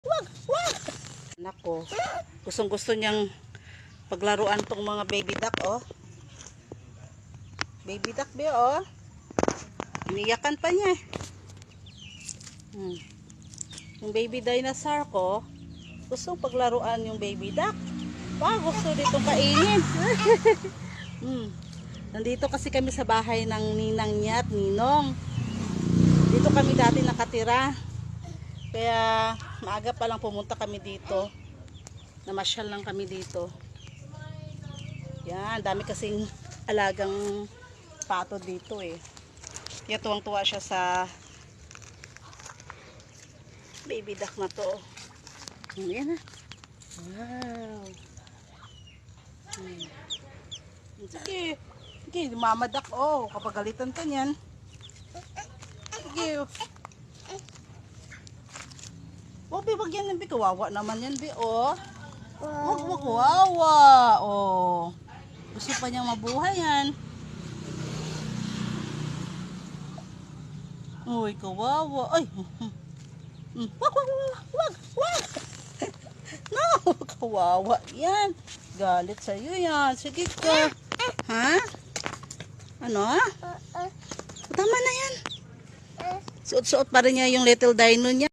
Wag! Wag! Nako, gustong gusto niyang paglaruan tong mga baby duck, oh. Baby duck ba, oh. Iniyakan pa niya. Yung baby dinosaur ko, gusto paglaruan yung baby duck. Gusto dito kainin. Nandito kasi kami sa bahay ng ninang niya at ninong. Dito kami dati nakatira. Kaya maaga pa lang pumunta kami dito. Namasyal lang kami dito. Yan, dami kasing alagang pato dito eh. Kaya tuwang-tuwa siya sa baby duck na to. Yan na. Wow. Sige. Sige, mamadak. Oh, kapagalitan ka niyan. Sige. Wag yan, Bi. Kawawa naman yan, Bi. Oh. Wag kawawa. Oh. Gusto pa niyang mabuhay yan. Uy, kawawa. Ay. Wag. No, kawawa yan. Galit sa'yo yan. Sige ka. Ha? Ano? Tama na yan. Suot-suot pa rin niya yung little dino niya.